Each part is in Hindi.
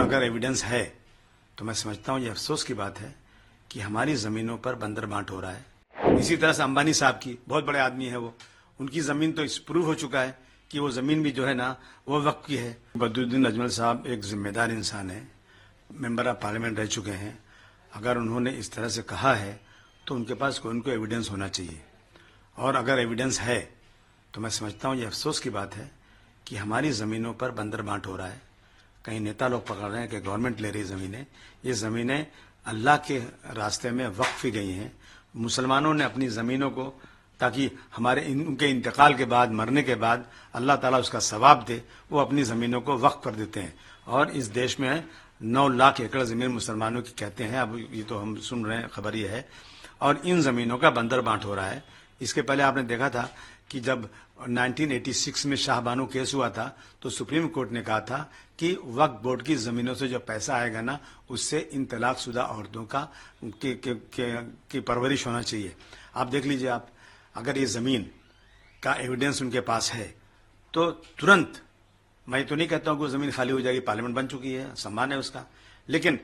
अगर एविडेंस है तो मैं समझता हूँ ये अफसोस की बात है कि हमारी ज़मीनों पर बंदर बांट हो रहा है। इसी तरह से अंबानी साहब की, बहुत बड़े आदमी है वो, उनकी ज़मीन तो इस प्रूव हो चुका है कि वो ज़मीन भी जो है ना वो वक्त की है। बदरुद्दीन अजमल साहब एक जिम्मेदार इंसान है, मेंबर ऑफ पार्लियामेंट रह चुके हैं। अगर उन्होंने इस तरह से कहा है तो उनके पास कोई उनको एविडेंस होना चाहिए, और अगर एविडेंस है तो मैं समझता हूँ ये अफसोस की बात है कि हमारी ज़मीनों पर बंदर बांट हो रहा है। कहीं नेता लोग पकड़ रहे हैं कि गवर्नमेंट ले रही ज़मीनें। ये ज़मीनें अल्लाह के रास्ते में वक्फ की गई हैं। मुसलमानों ने अपनी ज़मीनों को, ताकि उनके इंतकाल के बाद, मरने के बाद अल्लाह ताला उसका सवाब दे, वो अपनी ज़मीनों को वक्फ कर देते हैं। और इस देश में 9 लाख एकड़ ज़मीन मुसलमानों की कहते हैं, अब ये तो हम सुन रहे हैं, खबर ये है। और इन ज़मीनों का बंदर बांट हो रहा है। इसके पहले आपने देखा था कि जब 1986 में शाहबानो केस हुआ था तो सुप्रीम कोर्ट ने कहा था कि वक्फ बोर्ड की ज़मीनों से जो पैसा आएगा ना, उससे इन तलाकशुदा औरतों की परवरिश होना चाहिए। आप देख लीजिए, आप अगर ये ज़मीन का एविडेंस उनके पास है तो तुरंत, मैं तो नहीं कहता हूँ कि वो ज़मीन खाली हो जाएगी, पार्लियामेंट बन चुकी है, सम्मान है उसका, लेकिन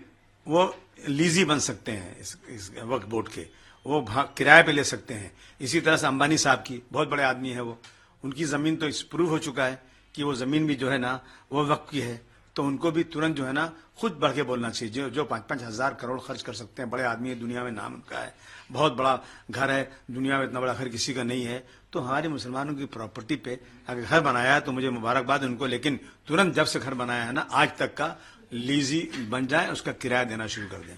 वो लीजी बन सकते हैं इस वक्फ बोर्ड के, वो किराए पे ले सकते हैं। इसी तरह से अंबानी साहब की, बहुत बड़े आदमी है वो, उनकी ज़मीन तो इस प्रूव हो चुका है कि वो ज़मीन भी जो है ना वो वक्त की है, तो उनको भी तुरंत जो है ना खुद बढ़ के बोलना चाहिए। जो 5-5 हज़ार करोड़ खर्च कर सकते हैं, बड़े आदमी है, दुनिया में नाम उनका है, बहुत बड़ा घर है, दुनिया में इतना बड़ा घर किसी का नहीं है। तो हमारे मुसलमानों की प्रॉपर्टी पे अगर घर बनाया है तो मुझे मुबारकबाद उनको, लेकिन तुरंत जब से घर बनाया है ना आज तक का लीजी बन जाए, उसका किराया देना शुरू कर दें।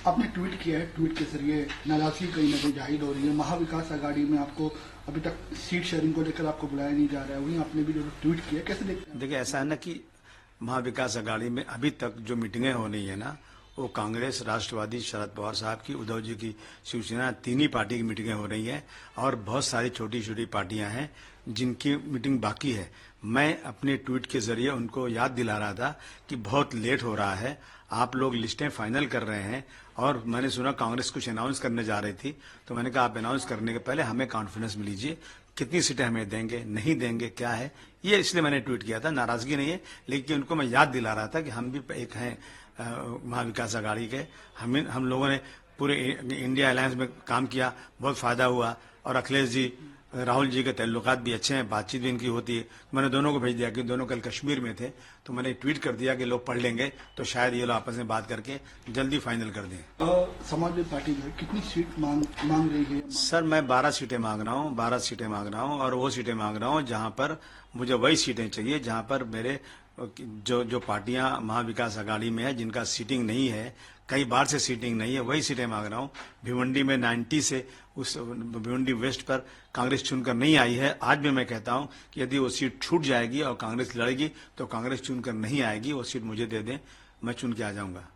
आपने ट्वीट किया है, ट्वीट के जरिए नाराजगी कहीं ना कहीं जाहिर हो रही है। महाविकास आघाड़ी में आपको अभी तक सीट शेयरिंग को लेकर आपको बुलाया नहीं जा रहा है, वहीं आपने भी जो ट्वीट किया, कैसे देखते हैं? देखिए, ऐसा है ना कि महाविकास आघाड़ी में अभी तक जो मीटिंगें हो रही है ना, वो कांग्रेस, राष्ट्रवादी, शरद पवार साहब की, उद्धव जी की शिवसेना, 3 ही पार्टी की मीटिंगें हो रही हैं, और बहुत सारी छोटी छोटी पार्टियां हैं जिनकी मीटिंग बाकी है। मैं अपने ट्वीट के जरिए उनको याद दिला रहा था कि बहुत लेट हो रहा है, आप लोग लिस्टें फाइनल कर रहे हैं, और मैंने सुना कांग्रेस कुछ अनाउंस करने जा रही थी, तो मैंने कहा आप अनाउंस करने के पहले हमें कॉन्फिडेंस में लीजिए, कितनी सीटें हमें देंगे, नहीं देंगे, क्या है ये, इसलिए मैंने ट्वीट किया था। नाराजगी नहीं है, लेकिन उनको मैं याद दिला रहा था कि हम भी एक हैं महाविकास आघाड़ी के। हम लोगों ने पूरे इंडिया अलायंस में काम किया, बहुत फायदा हुआ, और अखिलेश जी, राहुल जी के ताल्लुकात भी अच्छे हैं, बातचीत भी इनकी होती है। मैंने दोनों को भेज दिया कि दोनों कल कश्मीर में थे, तो मैंने ट्वीट कर दिया कि लोग पढ़ लेंगे तो शायद ये लोग आपस में बात करके जल्दी फाइनल कर दें। समाजवादी पार्टी जो है कितनी सीट मांग रही है? सर, मैं 12 सीटें मांग रहा हूँ, 12 सीटें मांग रहा हूँ, और वो सीटें मांग रहा हूँ जहाँ पर मुझे वही सीटें चाहिए जहाँ पर मेरे जो पार्टियां महाविकास आघाड़ी में है, जिनका सीटिंग नहीं है, कई बार से सीटिंग नहीं है, वही सीटें मांग रहा हूँ। भिवंडी में 90 से उस भिवंडी वेस्ट पर कांग्रेस चुनकर नहीं आई है। आज भी मैं कहता हूँ कि यदि वो सीट छूट जाएगी और कांग्रेस लड़ेगी तो कांग्रेस चुनकर नहीं आएगी, वो सीट मुझे दे दें, मैं चुन के आ जाऊंगा।